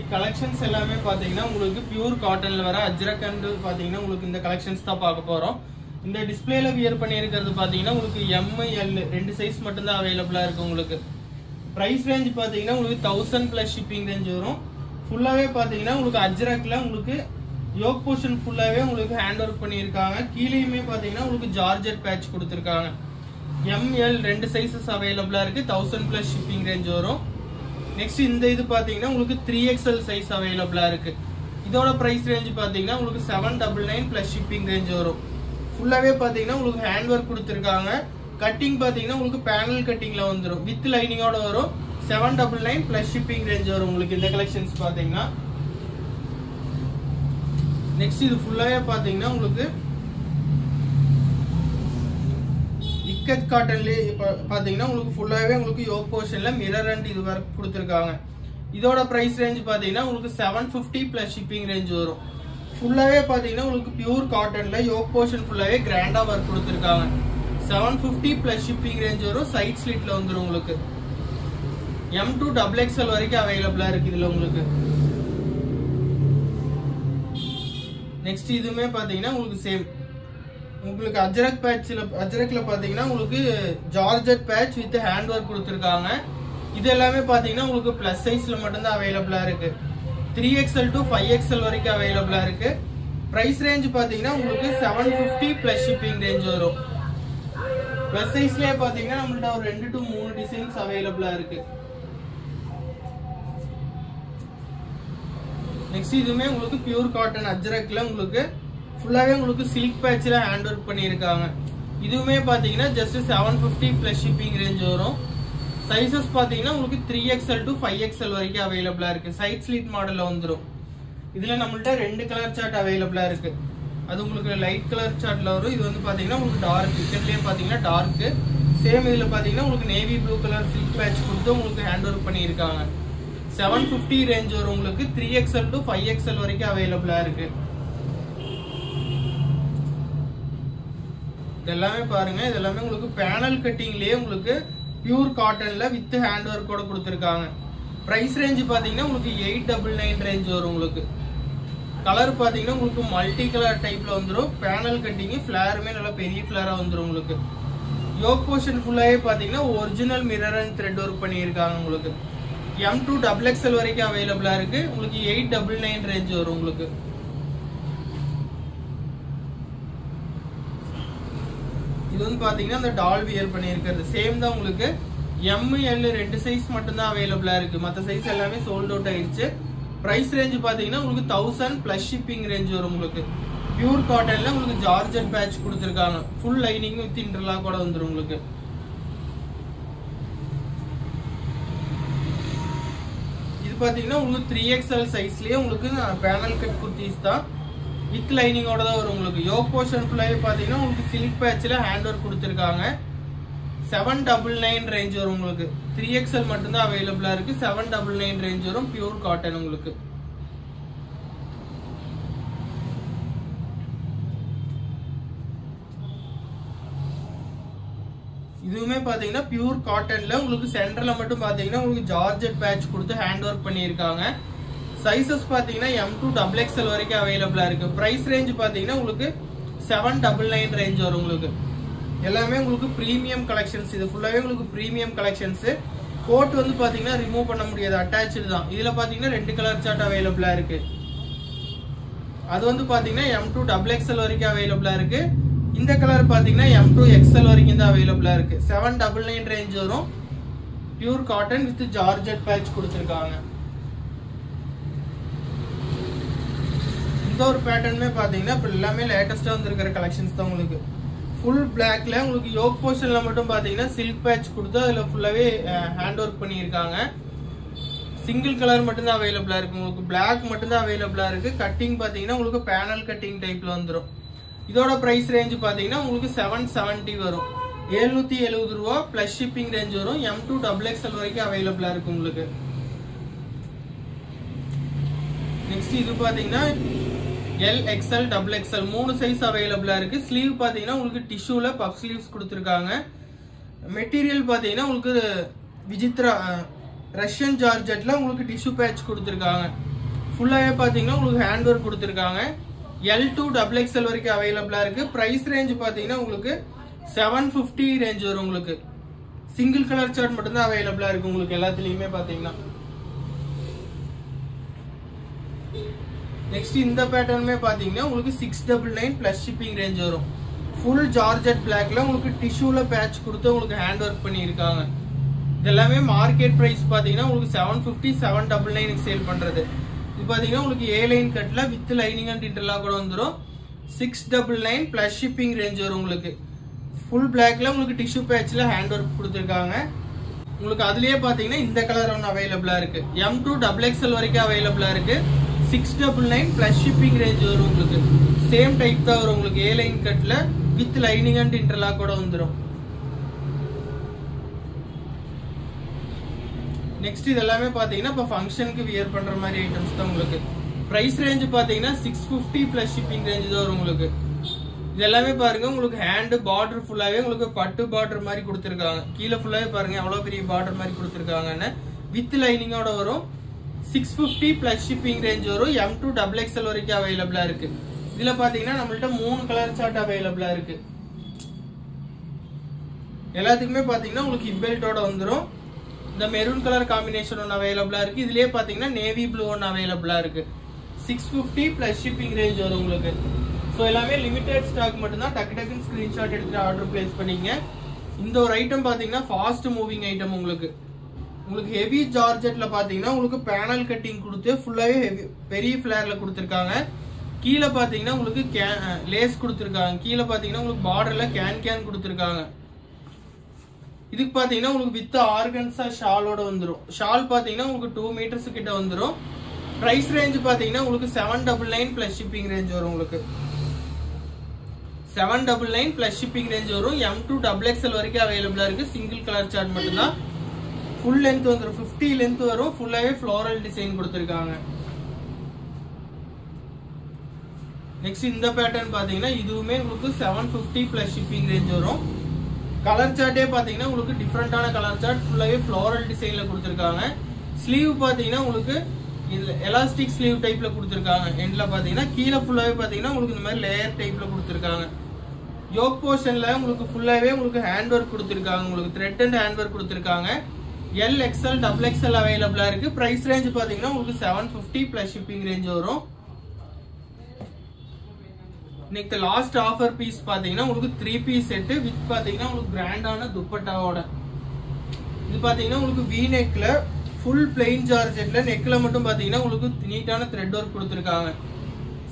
இன்னைக்கு கலெக்ஷன்ஸ் எல்லாமே பாத்தீங்கன்னா உங்களுக்கு பியூர் காட்டன்ல வர அஜ்ரக் அண்ட் பாத்தீங்கன்னா உங்களுக்கு இந்த கலெக்ஷன்ஸ் தான் பார்க்க போறோம். இந்த டிஸ்ப்ளேல வியர் பண்ணியிருக்கிறது பாத்தீங்கன்னா உங்களுக்கு M, L ரெண்டு சைஸ் மட்டும் தான் அவைலபிளா இருக்கு. உங்களுக்கு பிரைஸ் ரேஞ்ச் பாத்தீங்கன்னா உங்களுக்கு 1000 பிளஸ் ஷிப்பிங் ரேஞ்ச் வரும். ஃபுல்லாவே பாத்தீங்கன்னா உங்களுக்கு அஜ்ரக்ல உங்களுக்கு யோக் போர்ஷன் ஃபுல்லாவே உங்களுக்கு ஹேண்ட் ஒர்க் பண்ணியிருக்காங்க. கீழேயுமே பாத்தீங்கன்னா உங்களுக்கு ஜார்ஜெட் பேட்ச் கொடுத்துருக்காங்க. M, L ரெண்டு சைஸஸ் அவைலபிளா இருக்கு. 1000 பிளஸ் ஷிப்பிங் ரேஞ்ச் வரும். நெக்ஸ்ட் இந்த இது பாத்தீங்கன்னா உங்களுக்கு 3XL சைஸ் அவைலபிளா இருக்கு. இதோட பிரைஸ் ரேஞ்ச் பாத்தீங்கன்னா உங்களுக்கு 799 பிளஸ் ஷிப்பிங் ரேஞ்ச் வரும். ஃபுல்லாவே பாத்தீங்கன்னா உங்களுக்கு ஹேண்ட் ஒர்க் கொடுத்துருக்காங்க. கட்டிங் பாத்தீங்கன்னா உங்களுக்கு பேனல் கட்டிங்ல வந்துடும். வித் லைனிங்கோட வரும். 799 பிளஸ் ஷிப்பிங் ரேஞ்ச் வரும் உங்களுக்கு இந்த கலெக்ஷன்ஸ் பாத்தீங்கன்னா. நெக்ஸ்ட் இது ஃபுல்லாவே பாத்தீங்கன்னா உங்களுக்கு இக்கத் காட்டன்லயே பாத்தீங்கன்னா உங்களுக்கு ஃபுல்லாவே உங்களுக்கு யோக் போர்ஷன்ல மிரர் அண்ட் இது வர்க் கொடுத்துருக்காங்க. இதோட பிரைஸ் ரேஞ்ச் பாத்தீங்கன்னா உங்களுக்கு 750 பிளஸ் ஷிப்பிங் ரேஞ்ச் வரும். ஃபுல்லாவே பாத்தீங்கன்னா உங்களுக்கு பியூர் காட்டன்ல யோக் போர்ஷன் ஃபுல்லாவே கிராண்டா வர்க் கொடுத்துருக்காங்க. 750 பிளஸ் ஷிப்பிங் ரேஞ்ச் வரும். சைட் ஸ்லிட்ல வந்துடும் உங்களுக்கு. M to XXL வரைக்கும் அவைலபிளா இருக்கு இதுல உங்களுக்கு. நெக்ஸ்ட் இதுமே பாத்தீங்கன்னா உங்களுக்கு சேம் உங்களுக்கு அஜ்ரக்ல பாத்தீங்கன்னா உங்களுக்கு georgette patch with hand work கொடுத்துருக்காங்க. இது எல்லாமே பாத்தீங்கன்னா உங்களுக்கு பிளஸ் சைஸ்ல மட்டும்தான் அவைலபிளா இருக்கு. 3XL to 5XL வரைக்கும் அவைலபிளா இருக்கு. பிரைஸ் ரேஞ்ச் பாத்தீங்கன்னா உங்களுக்கு 750 பிளஸ் ஷிப்பிங் ரேஞ்ச் வரும். பிளஸ் சைஸ்லயே பாத்தீங்கன்னா நம்மள்ட்ட ஒரு 2 to 3 டிசைன்ஸ் அவைலபிளா இருக்கு. நெக்ஸ்ட் இதுமே உங்களுக்கு பியூர் காட்டன் அஜ்ரக்ல உங்களுக்கு ஃபுல்லாவே உங்களுக்கு சில்க் பேட்ச்ல ஹேண்ட் ஒர்க் பண்ணியிருக்காங்க. இதுவுமே பாத்தீங்கன்னா ஜஸ்ட் 750 பிளஸ் ஷிப்பிங் ரேஞ்ச் வரும். சைசஸ் பாத்தீங்கன்னா உங்களுக்கு 3XL to 5XL வரைக்கும் அவைலபிளா இருக்கு. சைட் ஸ்லிட் மாடல்ல வந்துடும். இதுல நம்மள்ட்ட 2 கலர் சார்ட் அவைலபிளா இருக்கு. அது உங்களுக்கு லைட் கலர் சார்ட்ல வரும். இது வந்து பாத்தீங்கன்னா உங்களுக்கு டார்க். இதுலயே பாத்தீங்கன்னா டார்க். சேம் இதுல பாத்தீங்கன்னா உங்களுக்கு navy blue colour silk patch கொடுத்து உங்களுக்கு ஹேண்ட் ஒர்க் பண்ணியிருக்காங்க. 750 ரேஞ்ச் வரும் உங்களுக்கு. 3XL to 5XL வரைக்கும் அவைலபிளா இருக்கு. இதெல்லாமே பாருங்க. இதெல்லாமே உங்களுக்கு பேனல் கட்டிங்லயே உங்களுக்கு பியூர் காட்டன்ல வித் ஹேண்ட் ஒர்க்கோட கொடுத்துருக்காங்க. பிரைஸ் ரேஞ்ச் பாத்தீங்கன்னா உங்களுக்கு 899 ரேஞ்ச் வரும் உங்களுக்கு. கலர் பாத்தீங்கன்னா உங்களுக்கு மல்டி கலர் டைப்ல வந்துடும். பேனல் கட்டிங் ஃபிளாருமே நல்லா பெரிய ஃபிளாரா வந்துடும் உங்களுக்கு. யோக் போர்ஷன் ஃபுல்லாவே பாத்தீங்கன்னா original mirror and thread work பண்ணியிருக்காங்க உங்களுக்கு. M to XXL வரைக்கும் அவைலபிளா இருக்கு. உங்களுக்கு 899 ரேஞ்ச் வரும் உங்களுக்கு. இது வந்து பாத்தீங்கன்னா அந்த டால் வியர் பண்ணியிருக்கிறது சேம் தான் உங்களுக்கு. M, L ரெண்டு சைஸ் மட்டும் தான் அவைலபிளா இருக்கு. மற்ற சைஸ் எல்லாமே சோல்ட் அவுட் ஆயிடுச்சு. பிரைஸ் ரேஞ்ச் பாத்தீங்கன்னா உங்களுக்கு 1000 பிளஸ் ஷிப்பிங் ரேஞ்ச் வரும் உங்களுக்கு. பியூர் காட்டன்ல உங்களுக்கு ஜார்ஜெட் பேட்ச் கொடுத்துருக்காங்க. ஃபுல் லைனிங் வித் இன்டர்லாக் கூட வந்துடும் உங்களுக்கு. இது பாத்தீங்கன்னா உங்களுக்கு 3XL சைஸ்லயே உங்களுக்கு பேனல் கட் குர்த்திஸ் தான் வித் லைனிங்கோட தான் வரும் உங்களுக்கு. யோக் போர்ஷன் ஃபுல்லாவே பாத்தீங்கன்னா உங்களுக்கு சில்க் பேட்ச்ல ஹேண்ட் ஒர்க் கொடுத்துருக்காங்க. 799 ரேஞ்ச் வரும் உங்களுக்கு. 3XL மட்டும் தான் அவைலபிளா இருக்கு. 799 ரேஞ்ச் வரும். பியூர் காட்டன் உங்களுக்கு. இதுவுமே பாத்தீங்கன்னா பியூர் காட்டன்ல உங்களுக்கு சென்டர்ல மட்டும் பாத்தீங்கன்னா உங்களுக்கு ஜார்ஜெட் பேட்ச் கொடுத்து ஹேண்ட் ஒர்க் பண்ணியிருக்காங்க. சைசஸ் பாத்தீங்கன்னா M to XXL வரைக்கும் அவைலபிளா இருக்கு. பிரைஸ் ரேஞ்ச் பாத்தீங்கன்னா உங்களுக்கு 799 ரேஞ்ச் வரும் உங்களுக்கு. எல்லாமே உங்களுக்கு பிரீமியம் கலெக்ஷன்ஸ். இது ஃபுல்லாவே உங்களுக்கு பிரீமியம் கலெக்ஷன்ஸ். கோட் வந்து பாத்தீங்கன்னா ரிமூவ் பண்ண முடியாது. அட்டாச்சு தான். இதுல பாத்தீங்கன்னா 2 கலர் சார்ட் அவைலபிளா இருக்கு. அது வந்து பாத்தீங்கன்னா M to XXL வரைக்கும் அவைலபிளா இருக்கு. இந்த கலர் பாத்தீங்கன்னா M to XL வரைக்கும் தான் அவைலபிளா இருக்கு. 799 ரேஞ்ச் வரும். Pure cotton with georgette patch கொடுத்துருக்காங்க. இந்த ஒரு பேட்டர்னுமே பாத்தீங்கன்னா இப்ப எல்லாமே லேட்டஸ்டா வந்திருக்கிற கலெக்ஷன்ஸ் தான் உங்களுக்கு. ஃபுல் பிளாக்ல உங்களுக்கு யோக் போர்ஷன்ல மட்டும் பாத்தீங்கன்னா சில்க் பேட்ச் கொடுத்து அதுல ஃபுல்லாவே ஹேண்ட் ஒர்க் பண்ணியிருக்காங்க. சிங்கிள் கலர் மட்டும் தான் அவைலபிளா இருக்கு உங்களுக்கு. பிளாக் மட்டும் தான் அவைலபிளா இருக்கு. கட்டிங் பாத்தீங்கன்னா உங்களுக்கு பேனல் கட்டிங் டைப்ல வந்துடும். இதோட பிரைஸ் ரேஞ்ச் பாத்தீங்கன்னா உங்களுக்கு 770 வரும். 770 ரூபா பிளஸ் ஷிப்பிங் ரேஞ்ச் வரும். M to XXL வரைக்கும் அவைலபிளா இருக்கு உங்களுக்கு. நெக்ஸ்ட் இது பாத்தீங்கன்னா L, XL, XXL மூணு சைஸ் அவைலபிளா இருக்கு. ஸ்லீவ் பாத்தீங்கன்னா உங்களுக்கு டிஷ்யூல பஃப் ஸ்லீவ்ஸ் கொடுத்துருக்காங்க. மெட்டீரியல் பாத்தீங்கன்னா உங்களுக்கு விசித்ரா ரஷ்யன் ஜார்ஜெட்ல உங்களுக்கு டிஷ்யூ பேட்ச் கொடுத்துருக்காங்க. ஃபுல்லாவே பாத்தீங்கன்னா உங்களுக்கு ஹேண்ட் ஒர்க் கொடுத்திருக்காங்க. L2 XXL வரைக்கும் அவைலபிளா இருக்கு. பிரைஸ் ரேஞ்ச் பாத்தீங்கன்னா உங்களுக்கு 750 ரேஞ்ச் வரும். உங்களுக்கு சிங்கிள் கலர் சார்ட் மட்டும் தான் அவைலபிளா இருக்கு உங்களுக்கு எல்லாத்துலயுமே பாத்தீங்கன்னா. நெக்ஸ்ட் இந்த பேட்டர்னுமே பாத்தீங்கன்னா உங்களுக்கு 699 பிளஸ் ஷிப்பிங் ரேஞ்ச் வரும். ஃபுல் ஜார்ஜெட் பிளாக்ல உங்களுக்கு டிஷ்யூல பேட்ச் கொடுத்து உங்களுக்கு ஹேண்ட் ஒர்க் பண்ணி இருக்காங்க. இதெல்லாமே மார்க்கெட் பிரைஸ் பாத்தீங்கன்னா உங்களுக்கு 750 799 சேல் பண்றது. இது பாத்தீங்கன்னா உங்களுக்கு A லைன் கட்ல வித் லைனிங் அண்ட் இன்டர்லாக் கூட வந்துரும். 699 பிளஸ் ஷிப்பிங் ரேஞ்ச் வரும். உங்களுக்கு ஃபுல் பிளாக்ல உங்களுக்கு டிஷ்யூ பேட்ச்ல ஹேண்ட் ஒர்க் கொடுத்திருக்காங்க. உங்களுக்கு அதுலயே பாத்தீங்கன்னா இந்த கலர் ஒன்னு அவைலபிளா இருக்கு. M2 XXL வரைக்கும் அவைலபிளா இருக்கு. 699 பிளஸ் ஷிப்பிங் ரேஞ்ச் வரும். உங்களுக்கு சேம் டைப் தான் வரும். உங்களுக்கு A லைன் கட்ல வித் லைனிங் அண்ட் இன்டர்லாக் கூட வந்துரும். நெக்ஸ்ட் இதெல்லாமே பாத்தீங்கன்னா இப்ப ஃபங்க்ஷனுக்கு வியர் பண்ற மாதிரி ஐட்டம்ஸ் தான். உங்களுக்கு பிரைஸ் ரேஞ்ச் பாத்தீங்கன்னா 650 பிளஸ் ஷிப்பிங் ரேஞ்ச் தான் வரும். உங்களுக்கு இதெல்லாமே பாருங்க உங்களுக்கு ஹேண்ட் பார்டர் ஃபுல்லாவே உங்களுக்கு பட்டு பார்டர் மாதிரி கொடுத்திருக்காங்க. கீழே ஃபுல்லாவே பாருங்க எவ்வளவு பெரிய பார்டர் மாதிரி கொடுத்திருக்காங்கன்னு. வித் லைனிங்கோட வரும். 650 பிளஸ் ஷிப்பிங் ரேஞ்ச் வரும். M2 XXL வரைக்கும் அவைலபிளா இருக்கு. இதுல பாத்தீங்கன்னா நம்மள்ட்ட 3 கலர் சார்ட் அவைலபிளா இருக்கு. எல்லாத்துக்குமே பாத்தீங்கன்னா உங்களுக்கு ஹிப் பெல்ட்டோட வந்துரும். இந்த மெரூன் கலர் காம்பினேஷன் ஒன்னு அவைலபிளா இருக்கு. இதுலயே பாத்தீங்கன்னா நேவி ப்ளூ ஒன்னு அவைலபிளா இருக்கு. 650 பிளஸ் ஷிப்பிங் ரேஞ்ச் வரும் உங்களுக்கு. சோ எல்லாமே லிமிடெட் ஸ்டாக் மட்டும் தான். டக்கு டக்குன்னு ஸ்கிரீன்ஷாட் எடுத்து ஆர்டர் பிளேஸ் பண்ணீங்க. இந்த ஒரு ஐட்டம் பாத்தீங்கன்னா ஃபாஸ்ட் மூவிங் ஐட்டம். உங்களுக்கு ஹெவி ஜார்ஜெட்ல பாத்தீங்கன்னா உங்களுக்கு பேனல் கட்டிங் கொடுத்து ஃபுல்லாவே ஹெவி பெரிய ஃபிளேர்ல கொடுத்திருக்காங்க. கீழே பாத்தீங்கன்னா உங்களுக்கு லேஸ் கொடுத்திருக்காங்க. கீழே பாத்தீங்கன்னா உங்களுக்கு பார்டர்ல கேன் கொடுத்திருக்காங்க. இதுக்கு பாத்தீங்கன்னா உங்களுக்கு வித் ஆர்கன்ஸா ஷாலோட வந்துரும். ஷால் பாத்தீங்கன்னா உங்களுக்கு 2 மீட்டர்ஸ் கிட்ட வந்துரும். பிரைஸ் ரேஞ்ச் பாத்தீங்கன்னா உங்களுக்கு 799 பிளஸ் ஷிப்பிங் ரேஞ்ச் வரும். உங்களுக்கு 799 பிளஸ் ஷிப்பிங் ரேஞ்ச் வரும். M2 XXL வரைக்கும் அவைலபிளா இருக்கு. சிங்கிள் கலர் சார்ட் மட்டும் தான். ஃபுல் லென்த் வந்துரும். 50 லென்த் வரும். ஃபுல்லாவே ஃப்ளோரல் டிசைன் கொடுத்திருக்காங்க. நெக்ஸ்ட் இந்த பேட்டர்ன் பாத்தீங்கன்னா இதுவுமே உங்களுக்கு 750 பிளஸ் ஷிப்பிங் ரேஞ்ச் வரும். கலர் சார்ட்டே பாத்தீங்கன்னா உங்களுக்கு டிஃபரெண்டான கலர் சார்ட் ஃபுல்லாவே ஃப்ளோரல் டிசைன்ல கொடுத்திருக்காங்க. ஸ்லீவ் பாத்தீங்கன்னா உங்களுக்கு எலாஸ்டிக் ஸ்லீவ் டைப்ல கொடுத்திருக்காங்க. எண்ட்ல பாத்தீங்கன்னா கீழே ஃபுல்லாவே பாத்தீங்கன்னா உங்களுக்கு இந்த மாதிரி லேயர் டைப்ல கொடுத்திருக்காங்க. யோக் போர்ஷன்ல உங்களுக்கு ஃபுல்லாவே உங்களுக்கு ஹேண்ட் ஒர்க் கொடுத்திருக்காங்க. உங்களுக்கு த்ரெட் அண்ட் ஹேண்ட் ஒர்க் கொடுத்திருக்காங்க. L XL XXL அவைலபிளா இருக்கு. பிரைஸ் ரேஞ்ச் பாத்தீங்கன்னா உங்களுக்கு 750 பிளஸ் ஷிப்பிங் ரேஞ்ச் வரும். நெக்ஸ்ட் லாஸ்ட் ஆஃபர் பீஸ் பாத்தீங்கன்னா உங்களுக்கு 3 பீஸ் செட் வித் பாத்தீங்கன்னா உங்களுக்கு பிராண்டான துப்பட்டாவோட. இது பாத்தீங்கன்னா உங்களுக்கு V நெக்ல ஃபுல் பிளைன் ஜார்ஜெட்ல நெக்ல மட்டும் பாத்தீங்கன்னா உங்களுக்கு நீட்டான த்ரெட் ஒர்க் கொடுத்திருக்காங்க.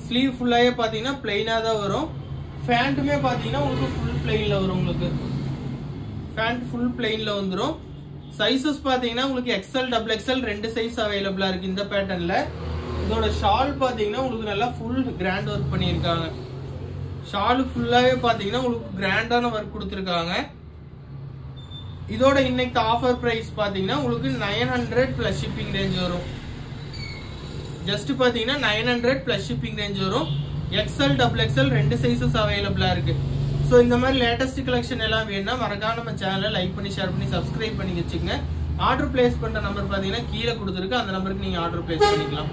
ஸ்லீவ் ஃபுல்லாவே பாத்தீங்கன்னா பிளைனா தான் வரும். ஃபேண்ட்டுமே பாத்தீங்கன்னா உங்களுக்கு ஃபுல் பிளைன்ல வரும். உங்களுக்கு ஃபேண்ட் ஃபுல் பிளைன்ல வந்துரும். சைஸஸ் பாத்தீங்கன்னா உங்களுக்கு XL XXL 2 சைஸ் அவைலபிளா இருக்கு இந்த பேட்டர்ன்ல. இதோட ஷால் பாத்தீங்கன்னா உங்களுக்கு நல்லா ஃபுல் கிராண்ட் ஒர்க் பண்ணியிருக்காங்க. ஷால் ஃபுல்லாவே பாத்தீங்கன்னா உங்களுக்கு கிராண்டான ஒர்க் கொடுத்திருக்காங்க. இதோட இன்னைக்கு ஆஃபர் பிரைஸ் பாத்தீங்கன்னா உங்களுக்கு 900 பிளஸ் ஷிப்பிங் ரேஞ்ச் வரும். ஜஸ்ட் பாத்தீங்கன்னா 900 பிளஸ் ஷிப்பிங் ரேஞ்ச் வரும். XL XXL 2 சைஸஸ் அவைலபிளா இருக்கு. சோ இந்த மாதிரி லேட்டஸ்ட் கலெக்ஷன் எல்லாம் வேணும்னா மறக்காம நம்ம சேனலை லைக் பண்ணி ஷேர் பண்ணி சப்ஸ்கிரைப் பண்ணி வச்சுக்கோங்க. ஆர்டர் பிளேஸ் பண்ற நம்பர் பாத்தீங்கன்னா கீழே கொடுத்துருக்கு. அந்த நம்பருக்கு நீங்க ஆர்டர் பிளேஸ் பண்ணிக்கலாம்.